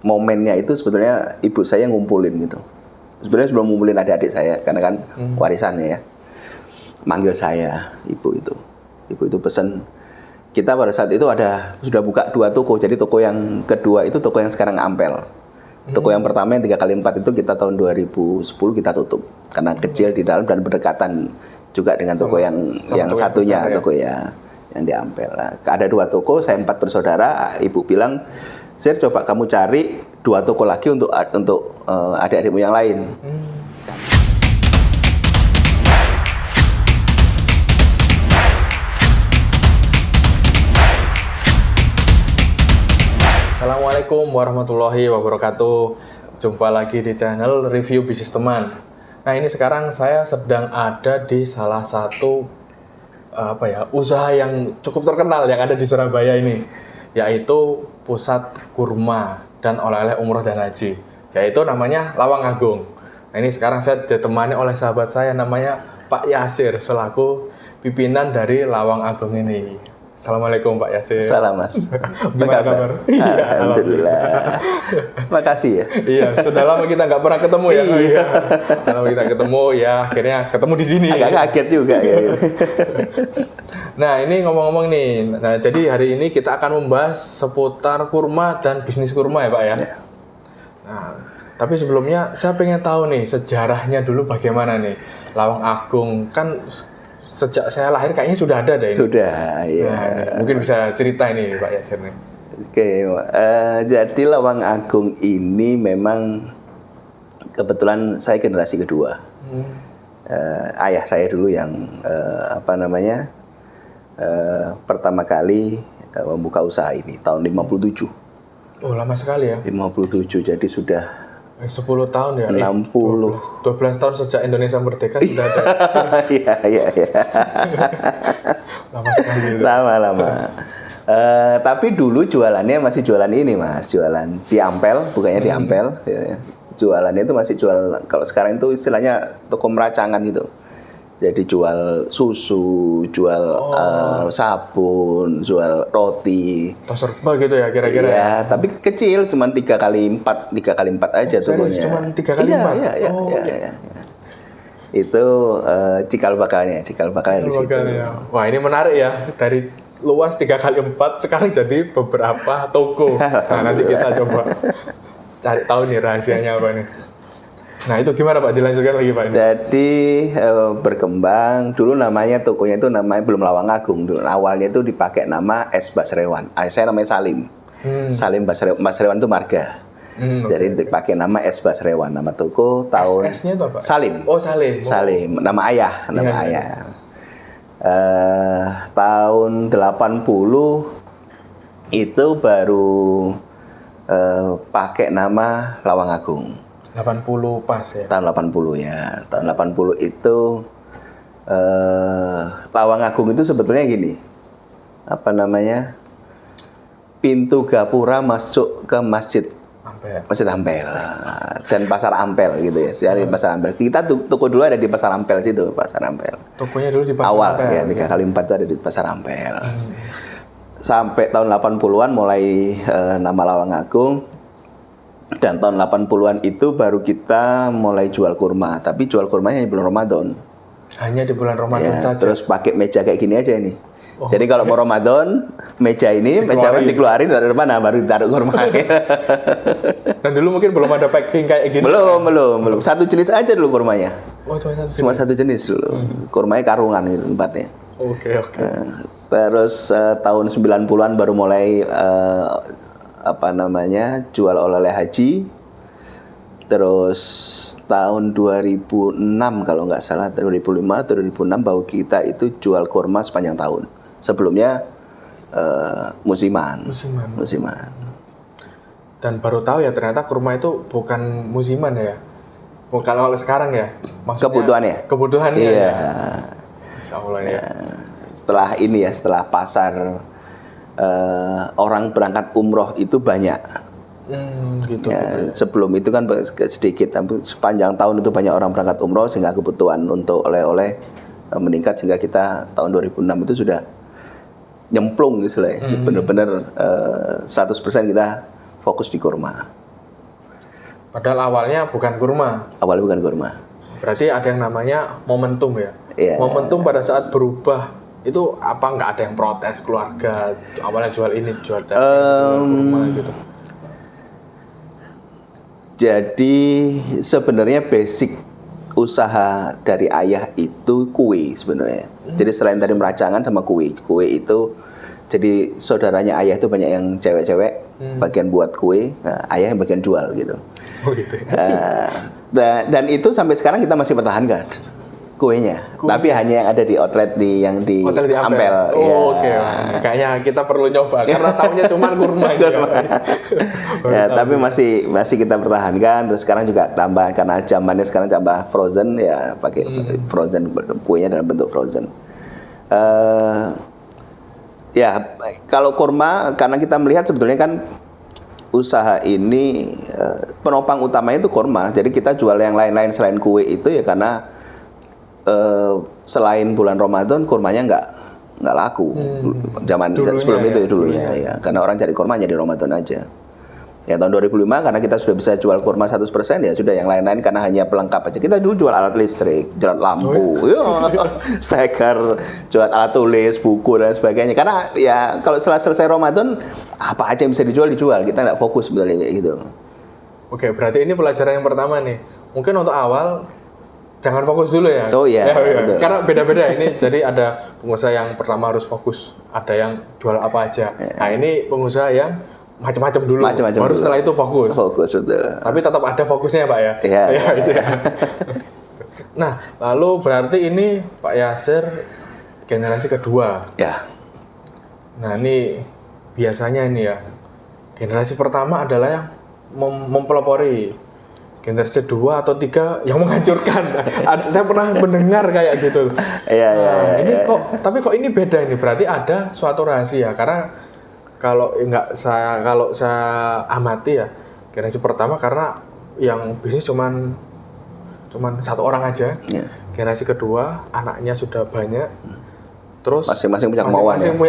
momennya itu sebetulnya ibu saya ngumpulin gitu. Sebenarnya sebelum ngumpulin adik-adik saya, karena kan warisannya ya, manggil saya ibu itu pesen. Kita pada saat itu sudah buka 2 toko. Jadi toko yang kedua itu toko yang sekarang Ampel. Toko yang pertama yang 3x4 itu kita tahun 2010 kita tutup karena kecil di dalam dan berdekatan juga dengan toko yang satunya besar, toko ya yang di Ampel. Nah, ada 2 toko, saya 4 bersaudara. Ibu bilang, Sir, coba kamu cari 2 toko lagi untuk adik-adikmu yang lain. Assalamualaikum warahmatullahi wabarakatuh. Jumpa lagi di channel Review Bisnis Teman. Nah, ini sekarang saya sedang ada di salah satu usaha yang cukup terkenal yang ada di Surabaya ini, yaitu pusat kurma dan oleh-oleh umroh dan haji, yaitu namanya Lawang Agung. Nah, ini sekarang saya ditemani oleh sahabat saya namanya Pak Yasir selaku pimpinan dari Lawang Agung ini. Assalamualaikum Pak Yasir. Salam Mas. Gimana kabar? Alhamdulillah. Makasih ya. Iya, sudah lama kita nggak pernah ketemu ya. Iya. Sudah lama kita ketemu ya, akhirnya ketemu di sini. Agak kaget juga ya. Nah, ini ngomong-ngomong nih. Nah, jadi hari ini kita akan membahas seputar kurma dan bisnis kurma ya, Pak ya. Nah, tapi sebelumnya saya pengen tahu nih sejarahnya dulu bagaimana nih. Lawang Agung kan sejak saya lahir kayaknya sudah ada deh ini. Sudah, ya. Nah, mungkin bisa cerita ini Pak Yasir nih. Oke, jadi Lawang Agung ini memang kebetulan saya generasi kedua. Ayah saya dulu yang pertama kali membuka usaha ini tahun 57. Oh, lama sekali ya. 57, jadi sudah 10 tahun ya? 60. 12 tahun sejak Indonesia merdeka sudah ada. Iya. Lama sekali. Lama. Tapi dulu jualannya masih jualan ini Mas, jualan di Ampel, bukannya di Ampel. Ya. Jualannya itu masih jual, kalau sekarang itu istilahnya toko meracangan gitu. Jadi jual susu, jual sabun, jual roti. Serba gitu ya kira-kira. Iya, tapi kecil, cuma 3x4 aja tokonya. Cuma 3x4. Iya. Itu cikal bakalnya di situ. Wah, ini menarik ya, dari luas 3x4 sekarang jadi beberapa toko. Nah, nanti kita coba cari tahu nih rahasianya apa nih. Nah, itu gimana Pak? Dilanjutkan lagi Pak. Jadi berkembang, dulu namanya tokonya itu namanya belum Lawang Agung. Dulu awalnya itu dipakai nama S. Basrewan. Saya namanya Salim. Salim Basrewan itu marga. Jadi dipakai nama S. Basrewan, nama toko tahun S-nya itu apa? Salim. Oh, Salim. Salim, nama ayah. Tahun 80 itu baru pakai nama Lawang Agung. 80 pas ya. Tahun 80 ya. Tahun 80 itu Lawang Agung itu sebetulnya gini. Pintu gapura masuk ke Masjid Ampel dan Pasar Ampel gitu ya. Dari Pasar Ampel. Kita toko dulu ada di Pasar Ampel situ, Pasar Ampel. Tokonya dulu di Pasar Awal Ampel. Ya, 3x4 itu ada di Pasar Ampel. Sampai tahun 80-an mulai nama Lawang Agung. Dan tahun 80-an itu baru kita mulai jual kurma. Tapi jual kurmanya di bulan Ramadan. Hanya di bulan Ramadan saja. Terus pakai meja kayak gini aja ini. Jadi kalau mau Ramadan, meja dikeluarin dari mana baru ditaruh kurma. Dan dulu mungkin belum ada packing kayak gini. Belum. Satu jenis aja dulu kurmanya. Oh, cuma satu jenis dulu. Kurmanya karungan gitu tempatnya. Oke. Terus tahun 90-an baru mulai jual oleh-oleh haji. Terus tahun 2006 kalau nggak salah, 2005 atau 2006 baru kita itu jual kurma sepanjang tahun. Sebelumnya musiman. Dan baru tahu ya ternyata kurma itu bukan musiman ya. Bukan kalau sekarang ya. Maksudnya kebutuhannya. Iya. Insya Allah ya. Setelah pasar orang berangkat umroh itu banyak. Gitu. Sebelum itu kan sedikit, tapi sepanjang tahun itu banyak orang berangkat umroh sehingga kebutuhan untuk oleh-oleh meningkat sehingga kita tahun 2006 itu sudah nyemplung gitu lah. Benar-benar 100% kita fokus di kurma. Padahal awalnya bukan kurma. Awalnya bukan kurma. Berarti ada yang namanya momentum ya. Iya. Momentum pada saat berubah itu apa nggak ada yang protes keluarga awalnya jual ini jual kurma gitu. Jadi sebenarnya basic usaha dari ayah itu kue sebenarnya. Jadi selain tadi meracangan sama kue itu jadi saudaranya ayah itu banyak yang cewek-cewek bagian buat kue, nah, ayah yang bagian jual gitu. Oh gitu ya. Dan itu sampai sekarang kita masih pertahankan kuenya. Tapi hanya yang ada di outlet yang di Ampel. Oh, oke. Kayaknya kita perlu nyoba karena tahunya cuma kurma. Ya, tapi masih kita pertahankan. Terus sekarang juga tambah karena zamannya sekarang tambah frozen ya pakai frozen kuenya dalam bentuk frozen. Ya kalau kurma karena kita melihat sebetulnya kan usaha ini penopang utamanya itu kurma. Jadi kita jual yang lain-lain selain kue itu ya karena selain bulan Ramadan kurmanya nggak laku zaman sebelum itu dulunya ya karena orang cari kurmanya di Ramadan aja. Ya tahun 2005 karena kita sudah bisa jual kurma 100% ya sudah yang lain-lain karena hanya pelengkap aja. Kita dulu jual alat listrik, jual lampu, steker, jual alat tulis, buku dan sebagainya. Karena ya kalau setelah selesai Ramadan apa aja yang bisa dijual. Kita nggak fokus sebenarnya gitu. Oke, berarti ini pelajaran yang pertama nih. Mungkin untuk awal jangan fokus dulu ya. Oh iya. Ya. Karena beda-beda ini. Jadi ada pengusaha yang pertama harus fokus, ada yang jual apa aja. Nah ini pengusaha yang macam-macam dulu. Baru setelah itu fokus. Fokus betul. Tapi tetap ada fokusnya Pak ya. Iya. Gitu ya. Nah lalu berarti ini Pak Yasir generasi kedua. Ya. Nah ini biasanya ini ya generasi pertama adalah yang mempelopori. Generasi 2 atau 3 yang menghancurkan. Saya pernah mendengar kayak gitu. Iya. Ini tapi kok ini beda ini. Berarti ada suatu rahasia. Karena kalau saya amati ya generasi pertama karena yang bisnis cuman satu orang aja. Yeah. Generasi kedua anaknya sudah banyak. Terus masing-masing punya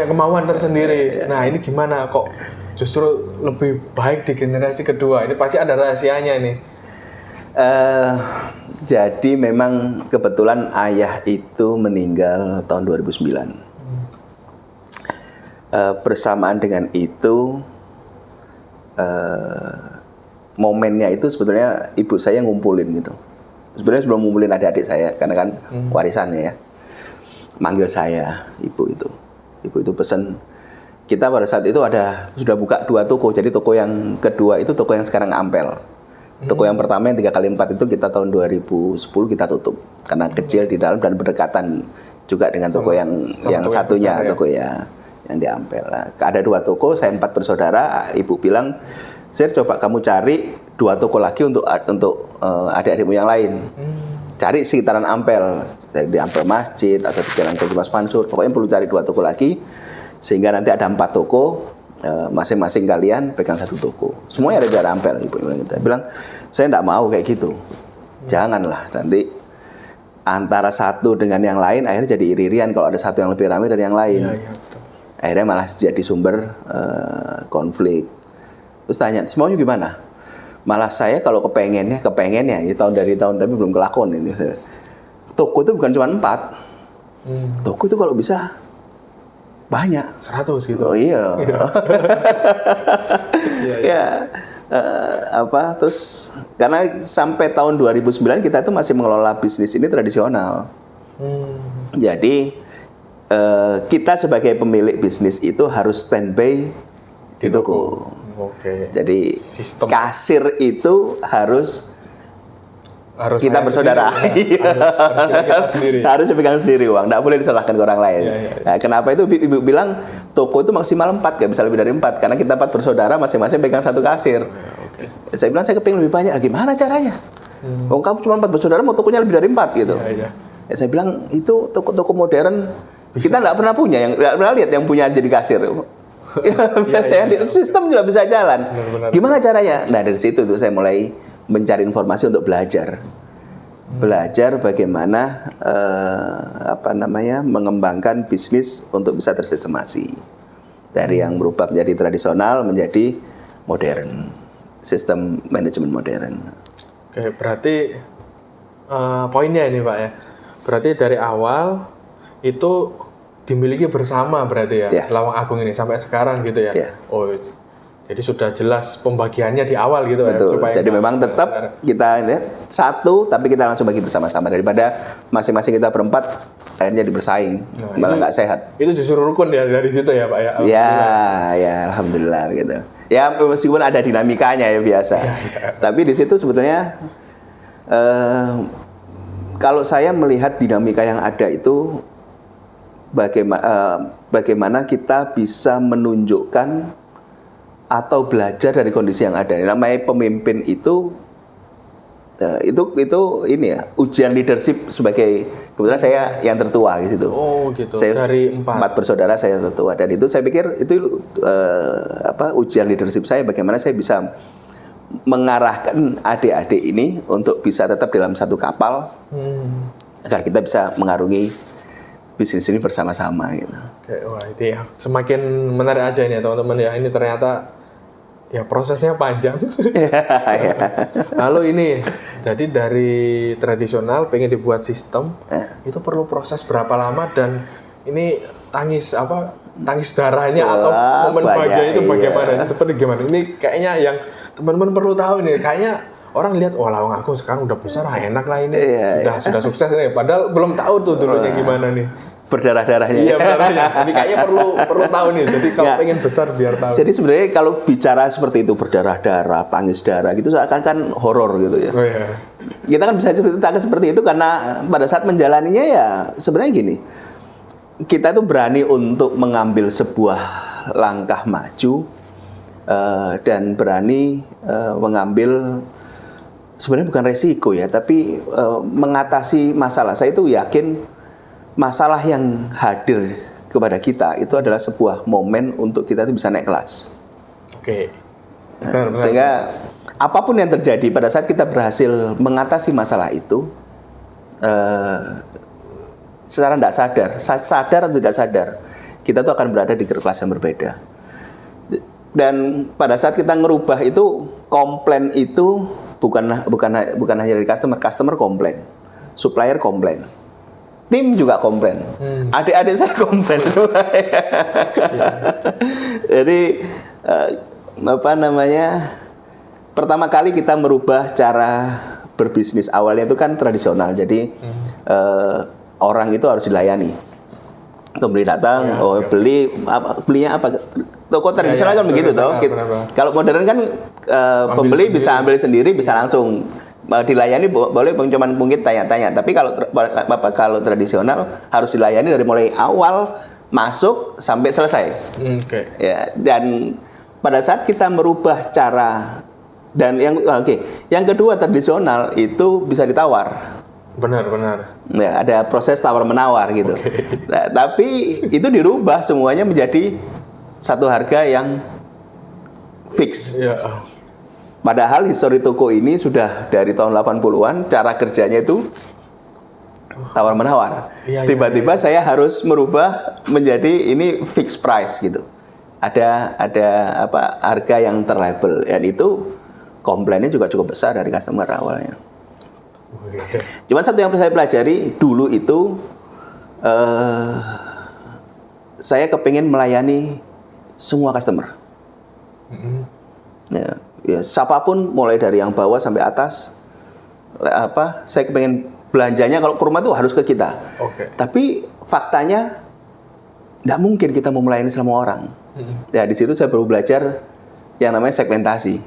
kemauan tersendiri. Nah ini gimana kok justru lebih baik di generasi kedua? Ini pasti ada rahasianya nih. Jadi memang kebetulan ayah itu meninggal tahun 2009. Bersamaan dengan itu momennya itu sebetulnya ibu saya ngumpulin gitu. Sebenarnya sebelum ngumpulin adik-adik saya karena kan warisannya ya. Manggil saya ibu itu pesen kita pada saat itu sudah buka 2 toko. Jadi toko yang kedua itu toko yang sekarang Ampel. Toko yang pertama yang 3x4 itu kita tahun 2010 kita tutup karena kecil di dalam dan berdekatan juga dengan toko yang satunya besar, toko ya yang di Ampel. Nah, ada 2 toko, saya 4 bersaudara. Ibu bilang, "Sir, coba kamu cari 2 toko lagi untuk adik-adikmu yang lain. Cari sekitaran Ampel, di Ampel Masjid atau di Jalan Gaji Mas Mansur. Pokoknya perlu cari 2 toko lagi sehingga nanti ada 4 toko." Masing-masing kalian pegang 1 toko. Semuanya ada di daerah Ampel, ibu bilang gitu. Bilang, saya enggak mau kayak gitu. Janganlah, nanti antara satu dengan yang lain akhirnya jadi iri-irian kalau ada satu yang lebih ramai dari yang lain. Iya, akhirnya malah jadi sumber konflik. Terus tanya, maunya gimana? Malah saya kalau kepengennya ini dari tahun tapi belum kelakon ini. Toko itu bukan cuma 4. Toko itu kalau bisa banyak 100 gitu. Oh iya. Ya terus karena sampai tahun 2009 kita itu masih mengelola bisnis ini tradisional. Jadi kita sebagai pemilik bisnis itu harus standby di toko. Jadi sistem kasir itu harus kita bersaudara, harus dipegang sendiri uang, tidak boleh diserahkan ke orang lain. Nah, kenapa itu ibu bilang toko itu maksimal 4, gak bisa lebih dari 4, karena kita 4 bersaudara masing-masing pegang 1 kasir. Saya bilang saya kepingin lebih banyak, gimana caranya? Kamu cuma 4 bersaudara, mau tokonya lebih dari 4 gitu. Saya bilang itu toko-toko modern kita tidak pernah punya, yang tidak pernah lihat yang punya jadi kasir. Sistem juga bisa jalan. Gimana caranya? Nah dari situ tuh saya mulai mencari informasi untuk belajar bagaimana mengembangkan bisnis untuk bisa tersistemasi dari yang berubah menjadi tradisional menjadi modern. sistem manajemen modern. Oke, berarti poinnya ini Pak ya. Berarti dari awal itu dimiliki bersama berarti ya, Ya. Lawang Agung ini sampai sekarang gitu ya. Ya. Oh, jadi sudah jelas pembagiannya di awal gitu ya. Betul. Supaya Jadi memang tetap kita satu, tapi kita langsung bagi bersama-sama daripada masing-masing kita berempat akhirnya bersaing, malah nggak sehat. Itu justru rukun ya dari situ ya Pak ya. Ya, alhamdulillah gitu. Ya meskipun ada dinamikanya ya biasa. Tapi di situ sebetulnya kalau saya melihat dinamika yang ada itu bagaimana kita bisa menunjukkan atau belajar dari kondisi yang ada. Namanya pemimpin itu ini ya, ujian leadership sebagai, kebetulan saya yang tertua gitu. Oh gitu. Saya Dari 4 bersaudara, saya tertua, dan itu saya pikir itu ujian leadership saya, bagaimana saya bisa mengarahkan adik-adik ini untuk bisa tetap dalam satu kapal agar kita bisa mengarungi bisnis ini bersama-sama gitu. Oke, wah itu ya semakin menarik aja ini ya teman-teman ya. Ini ternyata ya prosesnya panjang. Lalu ini jadi dari tradisional pengen dibuat sistem itu perlu proses berapa lama, dan ini tangis darahnya atau momen bahagia itu bagaimana? Ini seperti gimana? Ini kayaknya yang teman-teman perlu tahu nih. Kayaknya orang lihat Lawang Agung sekarang udah besar, enak lah ini. Sudah sukses nih. Padahal belum tahu tuh dulunya gimana nih. Berdarah-darahnya. Iya, berdarahnya. Jadi kayaknya perlu tahu nih. Jadi kalau pengen besar biar tahu. Jadi sebenarnya kalau bicara seperti itu, berdarah-darah, tangis darah gitu, seakan kan horor gitu ya. Oh, iya. Kita kan bisa cerita seperti itu karena pada saat menjalaninya ya sebenarnya gini. Kita itu berani untuk mengambil sebuah langkah maju dan berani mengambil, sebenarnya bukan resiko ya, tapi mengatasi masalah. Saya itu yakin masalah yang hadir kepada kita itu adalah sebuah momen untuk kita itu bisa naik kelas. Oke. Sehingga apapun yang terjadi pada saat kita berhasil mengatasi masalah itu, secara tidak sadar atau tidak sadar, kita tuh akan berada di kelas yang berbeda. Dan pada saat kita ngerubah itu, komplain itu bukan hanya dari customer komplain, supplier komplain, tim juga komplain, adik-adik saya komplain. Jadi pertama kali kita merubah cara berbisnis, awalnya itu kan tradisional, jadi orang itu harus dilayani. Pembeli datang, belinya apa? Toko tradisional kan begitu toh. Kalau modern kan pembeli bisa ambil sendiri, bisa langsung dilayani, boleh cuma mungkin tanya-tanya. Tapi kalau tradisional harus dilayani dari mulai awal masuk sampai selesai. Ya, dan pada saat kita merubah cara, dan yang kedua, tradisional itu bisa ditawar. Benar. Ya, ada proses tawar menawar gitu. Nah, tapi itu dirubah semuanya menjadi satu harga yang fix. Ya. Padahal histori toko ini sudah dari tahun 80-an, cara kerjanya itu tawar menawar. Tiba-tiba saya harus merubah menjadi ini fixed price gitu. Ada harga yang terlabel, dan itu komplainnya juga cukup besar dari customer awalnya. Cuman satu yang saya pelajari dulu itu, saya kepingin melayani semua customer. Ya, siapapun, mulai dari yang bawah sampai atas. Saya kepingin belanjanya kalau ke rumah tuh harus ke kita. Tapi faktanya tidak mungkin kita mau melayani semua orang. Ya, di situ saya baru belajar yang namanya segmentasi.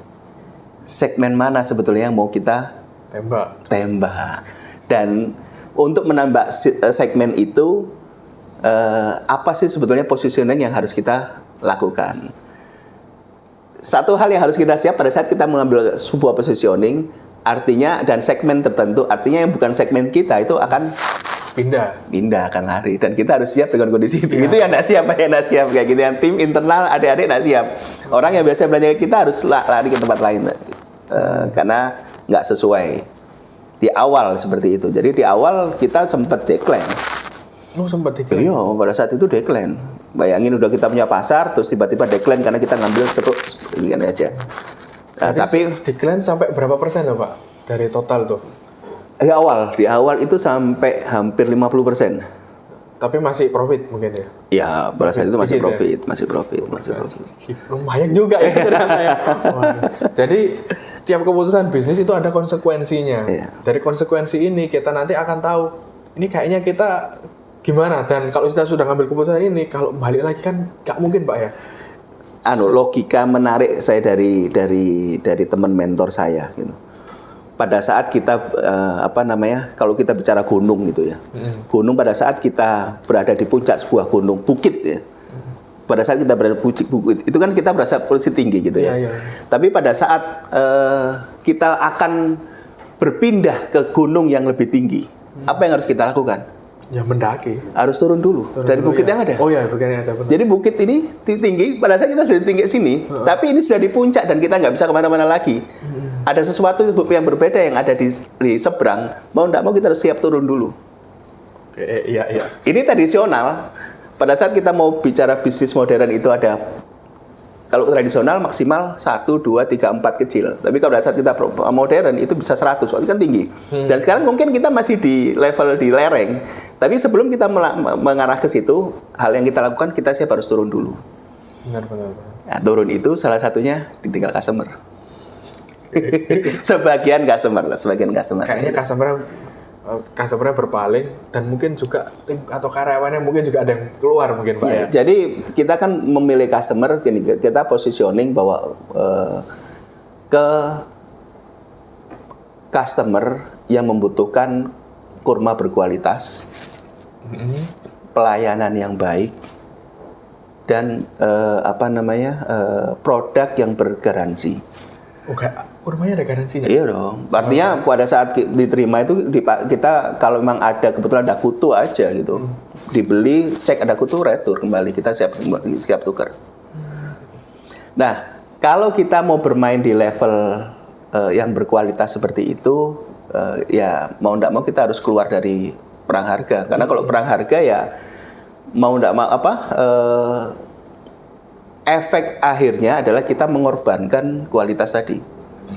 Segmen mana sebetulnya yang mau kita tembak. Dan untuk menambah segmen itu, apa sih sebetulnya positioning yang harus kita lakukan? Satu hal yang harus kita siap pada saat kita mengambil sebuah positioning, artinya, dan segmen tertentu, artinya yang bukan segmen kita itu akan pindah, akan lari, dan kita harus siap dengan kondisi itu. Itu yang tidak siap, kayak gitu. Yang tim internal adik-adik tidak siap. Orang yang biasa belanja kita harus lari ke tempat lain karena nggak sesuai di awal seperti itu. Jadi di awal kita sempat decline. Iya, pada saat itu decline. Bayangin udah kita punya pasar, terus tiba-tiba decline karena kita ngambil terus begini aja. Tapi decline sampai berapa persen ya Pak dari total tuh? di awal itu sampai hampir 50%. Tapi masih profit mungkin ya? Ya, pada saat itu masih Dikit ya? profit. Lumayan juga ya ternyata ya. Wah. Jadi tiap keputusan bisnis itu ada konsekuensinya. Iya. Dari konsekuensi ini kita nanti akan tahu ini kayaknya kita gimana, dan kalau kita sudah ngambil keputusan ini kalau balik lagi kan nggak mungkin Pak ya. Logika menarik saya dari teman mentor saya gitu. Pada saat kita kalau kita bicara gunung gitu ya. Gunung pada saat kita berada di puncak sebuah gunung, bukit ya. Pada saat kita berada di bukit itu kan kita berasa posisi tinggi gitu ya. Iya. Tapi pada saat kita akan berpindah ke gunung yang lebih tinggi, apa yang harus kita lakukan? Ya mendaki. Harus turun dulu dari bukit yang ada. Oh ya, bukit yang ada. Benar. Jadi bukit ini tinggi, pada saat kita sudah di tinggi sini, tapi ini sudah di puncak dan kita nggak bisa kemana-mana lagi. Ada sesuatu yang berbeda yang ada di seberang, mau nggak mau kita harus siap turun dulu. Iya. Ini tradisional. Pada saat kita mau bicara bisnis modern itu ada, kalau tradisional maksimal 1, 2, 3, 4 kecil. Tapi kalau pada saat kita modern itu bisa 100, itu kan tinggi. Dan sekarang mungkin kita masih di level di lereng. Tapi sebelum kita mengarah ke situ, hal yang kita lakukan, kita siap harus turun dulu. Benar. Nah, turun itu salah satunya ditinggal customer. Sebagian customer. Kayaknya customer-nya berpaling, dan mungkin juga tim atau karyawannya mungkin juga ada yang keluar mungkin Pak ya. Jadi kita kan memilih customer, kita positioning bahwa ke customer yang membutuhkan kurma berkualitas, pelayanan yang baik, dan produk yang bergaransi. Oke, kurmanya ada garansinya? Iya dong. Artinya pada saat diterima itu kita kalau memang ada kebetulan ada kutu aja gitu, dibeli cek ada kutu retur kembali, kita siap tukar. Nah, kalau kita mau bermain di level yang berkualitas seperti itu, ya mau nggak mau kita harus keluar dari perang harga. Karena kalau perang harga ya mau nggak mau efek akhirnya adalah kita mengorbankan kualitas tadi.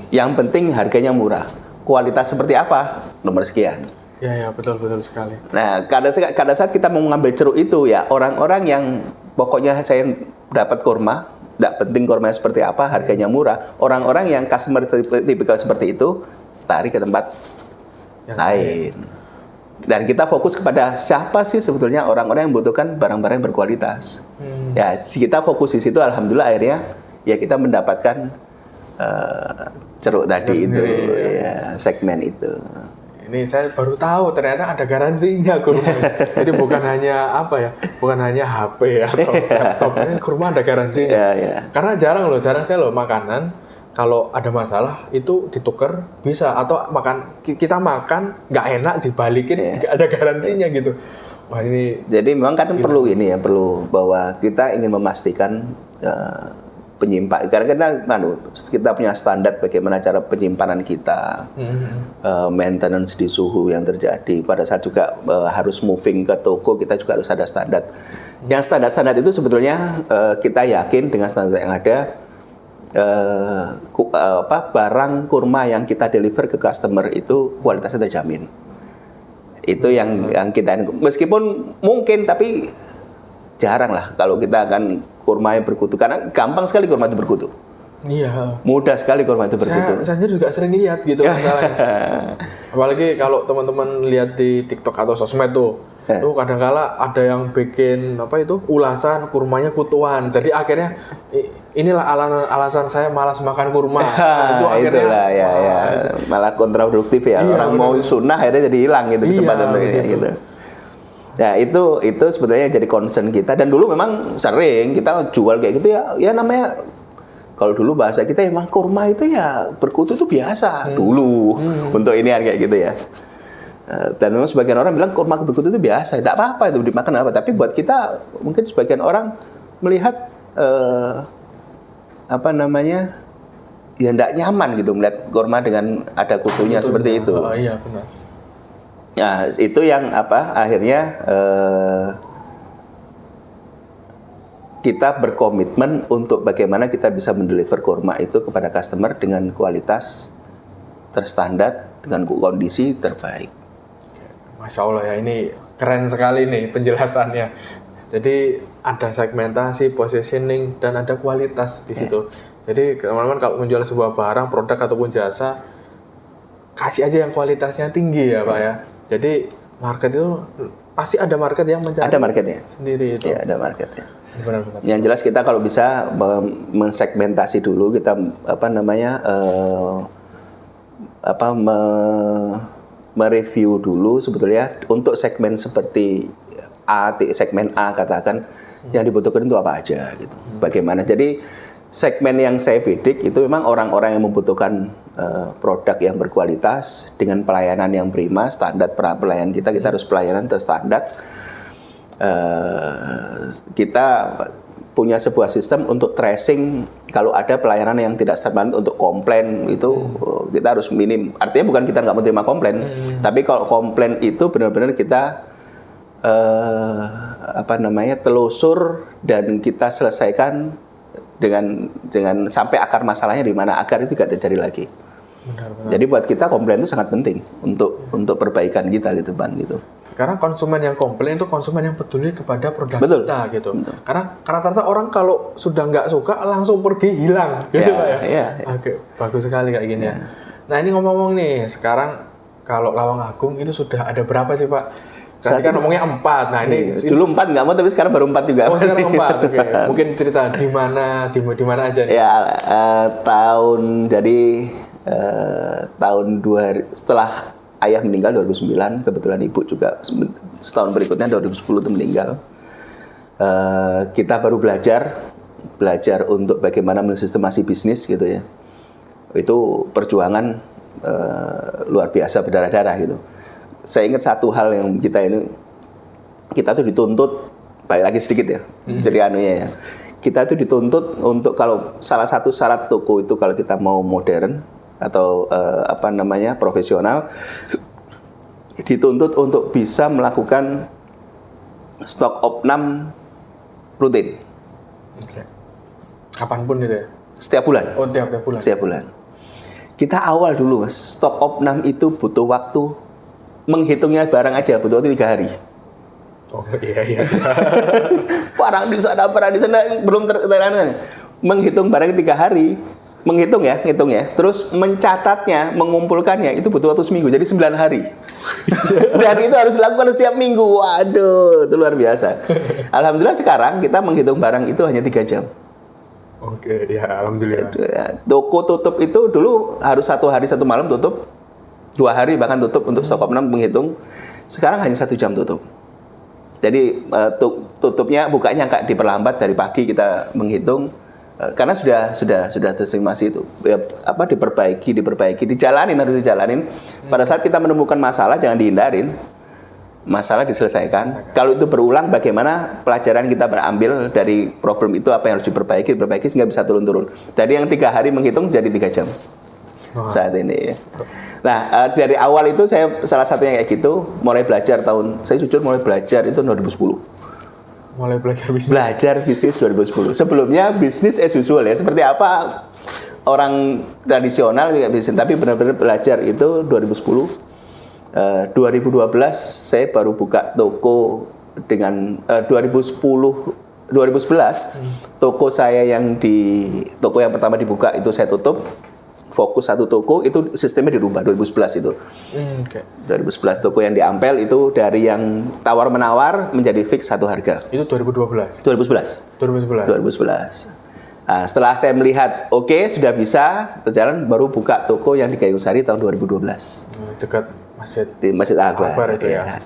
Yang penting harganya murah. Kualitas seperti apa? Nomor sekian. Ya, betul sekali. Nah, kadang saat kita mau mengambil ceruk itu ya orang-orang yang pokoknya saya dapat kurma, tidak penting kurma seperti apa, harganya murah. Orang-orang yang customer tipikal seperti itu lari ke tempat yang lain. Dan kita fokus kepada siapa sih sebetulnya orang-orang yang membutuhkan barang-barang yang berkualitas. Ya, kita fokus di situ, alhamdulillah akhirnya ya kita mendapatkan ceruk tadi itu, ya, segmen itu. Ini saya baru tahu ternyata ada garansinya kurma. Jadi bukan hanya HP atau laptop, kurma ada garansinya. Ya. Karena jarang saya makanan kalau ada masalah itu ditukar bisa, atau kita makan nggak enak dibalikin, nggak ada garansinya gitu. Wah ini. Jadi memang kan perlu bahwa kita ingin memastikan penyimpanan, karena kita punya standar bagaimana cara penyimpanan kita, maintenance di suhu yang terjadi. Pada saat juga harus moving ke toko, kita juga harus ada standar. Yang standar itu sebetulnya kita yakin dengan standar yang ada, barang kurma yang kita deliver ke customer itu kualitasnya terjamin. Itu yang kita, meskipun mungkin tapi jarang lah kalau kita akan kurma yang berkutu, karena gampang sekali kurma itu berkutu. Iya. Mudah sekali kurma itu berkutu. Saya juga sering lihat gitu masalahnya. Apalagi kalau teman-teman lihat di TikTok atau sosmed tuh kadang-kala ada yang bikin ulasan kurmanya kutuan. Jadi akhirnya inilah alasan saya malas makan kurma. Itu akhirnya malah kontraproduktif ya. Orang mau sunnah akhirnya jadi hilang gitu kesempatan gitu. Ya itu sebetulnya jadi concern kita, dan dulu memang sering kita jual kayak gitu ya namanya, kalau dulu bahasa kita emang kurma itu ya berkutu itu biasa dulu untuk ini kayak gitu ya. Dan memang sebagian orang bilang kurma berkutu itu biasa, tidak apa-apa itu dimakan apa. Tapi buat kita mungkin sebagian orang melihat ya tidak nyaman gitu melihat kurma dengan ada kutunya seperti itu. Oh iya benar. Nah itu yang akhirnya kita berkomitmen untuk bagaimana kita bisa mendeliver kurma itu kepada customer dengan kualitas terstandar, dengan kondisi terbaik. Masya Allah ya, ini keren sekali nih penjelasannya. Jadi ada segmentasi, positioning, dan ada kualitas di situ. Jadi teman-teman kalau menjual sebuah barang, produk ataupun jasa, kasih aja yang kualitasnya tinggi ya Pak ya. Jadi market itu pasti ada market yang mencari. Ada marketnya sendiri itu. Ya, ada marketnya. Benar-benar. Yang jelas kita kalau bisa mensegmentasi dulu, kita mereview dulu sebetulnya untuk segmen seperti segmen A katakan yang dibutuhkan itu apa aja gitu. Bagaimana? Jadi segmen yang saya bidik itu memang orang-orang yang membutuhkan produk yang berkualitas dengan pelayanan yang prima, standar pelayanan kita harus pelayanan terstandar. Kita punya sebuah sistem untuk tracing kalau ada pelayanan yang tidak standar untuk komplain itu kita harus minim. Artinya bukan kita nggak mau terima komplain, tapi kalau komplain itu benar-benar kita telusur dan kita selesaikan dengan sampai akar masalahnya di mana agar itu tidak terjadi lagi. Benar. Jadi buat kita komplain itu sangat penting untuk perbaikan kita gitu Pan gitu. Karena konsumen yang komplain itu konsumen yang peduli kepada produk Betul. kita gitu. Betul. Karena rata-rata orang kalau sudah nggak suka langsung pergi hilang gitu Pak ya. Ya. Oke, bagus sekali kayak gini ya. Nah ini ngomong-ngomong nih, sekarang kalau Lawang Agung itu sudah ada berapa sih Pak? Tadi kan ngomongnya 4. Nah ini dulu 4 nggak mau, tapi sekarang baru 4 juga. Oh sekarang 4. Oke. Mungkin cerita di mana aja nih? Ya tahun 2000 setelah ayah meninggal 2009, kebetulan ibu juga setahun berikutnya 2010 itu meninggal. Kita baru belajar untuk bagaimana mensistemasi bisnis gitu ya. Itu perjuangan luar biasa berdarah-darah gitu. Saya ingat satu hal yang kita tuh dituntut, balik lagi sedikit ya. Jadi ya. Kita tuh dituntut untuk kalau salah satu syarat toko itu kalau kita mau modern atau profesional, dituntut untuk bisa melakukan stok opnam rutin. Oke. Kapanpun itu ya? Setiap bulan. Oh, tiap bulan. Setiap bulan. Kita awal dulu Mas, stok opnam itu butuh waktu, menghitungnya barang aja butuh waktu 3 hari. Oh iya. Barang di sana belum terlalu. Menghitung barang 3 hari. Menghitung ya. Terus mencatatnya, mengumpulkannya itu butuh waktu seminggu. Jadi 9 hari. Dan itu harus dilakukan setiap minggu. Waduh, itu luar biasa. Alhamdulillah sekarang kita menghitung barang itu hanya 3 jam. Oke, ya alhamdulillah. Toko tutup itu dulu harus 1 hari 1 malam tutup. 2 hari bahkan tutup untuk stok opnam menghitung. Sekarang hanya 1 jam tutup. Jadi bukanya nggak diperlambat, dari pagi kita menghitung. Karena sudah terestimasi itu diperbaiki, harus dijalanin. Pada saat kita menemukan masalah jangan dihindarin, masalah diselesaikan. Kalau itu berulang, bagaimana pelajaran kita berambil dari problem itu, apa yang harus diperbaiki sehingga bisa turun-turun. Dari yang 3 hari menghitung jadi 3 jam saat ini. Nah dari awal itu saya salah satunya kayak gitu, saya jujur mulai belajar itu 2010. Mulai belajar bisnis. Belajar bisnis 2010. Sebelumnya bisnis as usual ya. Seperti apa orang tradisional juga bisnis. Tapi benar-benar belajar itu 2010. 2012 saya baru buka toko dengan 2011 toko saya toko yang pertama dibuka itu saya tutup. Fokus satu toko itu sistemnya dirubah 2011 itu. 2011 toko yang di Ampel itu dari yang tawar-menawar menjadi fix satu harga. Itu 2012. 2011. Nah, setelah saya melihat sudah bisa berjalan, baru buka toko yang di Kayusari tahun 2012. Dekat masjid. Di Masjid Al-Akbar itu ya.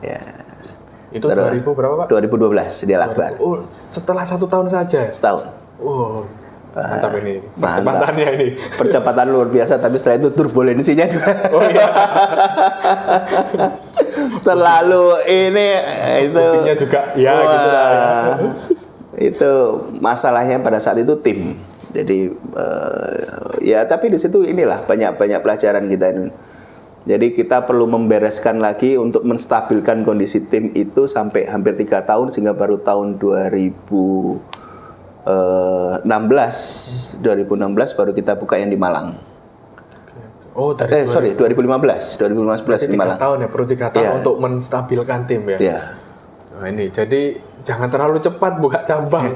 Itu 2000 berapa Pak? 2012 di Al-Akbar. Oh, setelah 1 tahun saja. Setahun. Oh. Mantap ini, percepatannya ini. Percepatan luar biasa, tapi setelah itu turbulensinya juga. Oh iya. Terlalu ini itu. Musiknya juga ya gitu lah. Itu masalahnya pada saat itu tim. Jadi tapi di situ inilah banyak pelajaran kita ini. Jadi kita perlu membereskan lagi untuk menstabilkan kondisi tim itu sampai hampir 3 tahun sehingga baru tahun 2013 2016 baru kita buka yang di Malang. Oh, dari 2015 di Malang. 3 tahun ya, perlu 3 tahun untuk menstabilkan tim ya. Iya. Nah, ini jadi jangan terlalu cepat buka cabang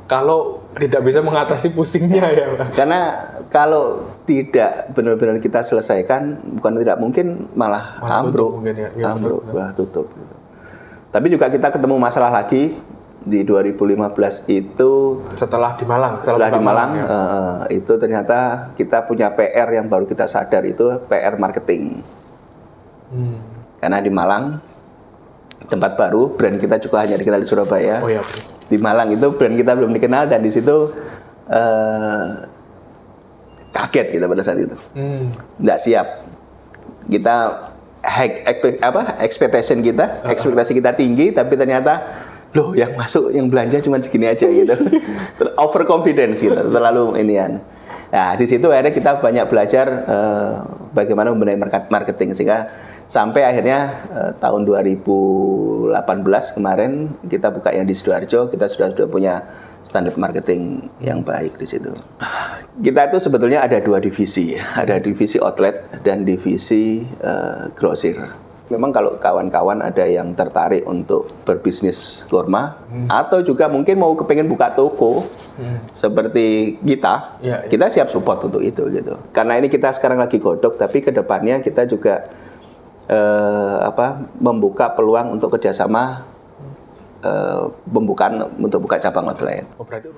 kalau tidak bisa mengatasi pusingnya ya, Pak. Karena kalau tidak benar-benar kita selesaikan, bukan tidak mungkin malah ambruk, mungkin ya. Ya, ambruk, malah tutup. Gitu. Tapi juga kita ketemu masalah lagi di 2015 itu. Setelah di Malang, Setelah di Malang, ya. itu ternyata kita punya PR yang baru kita sadar, itu PR marketing. Karena di Malang tempat baru, brand kita juga hanya dikenal di Surabaya. Oh iya. Di Malang itu brand kita belum dikenal dan di situ kaget kita pada saat itu, nggak siap. Kita ekspektasi kita tinggi, tapi ternyata loh yang masuk, yang belanja cuma segini aja gitu. Overconfidence gitu, terlalu inian. Nah, di situ akhirnya kita banyak belajar bagaimana membenahi marketing, sehingga sampai akhirnya tahun 2018 kemarin kita buka yang di Sidoarjo, kita sudah punya standar marketing yang baik di situ. Kita itu sebetulnya ada 2 divisi, ada divisi outlet dan divisi grosir. Memang kalau kawan-kawan ada yang tertarik untuk berbisnis kurma atau juga mungkin mau kepengen buka toko seperti kita, kita siap support untuk itu gitu. Karena ini kita sekarang lagi godok, tapi kedepannya kita juga membuka peluang untuk kerjasama untuk buka cabang outlet. Oh, berarti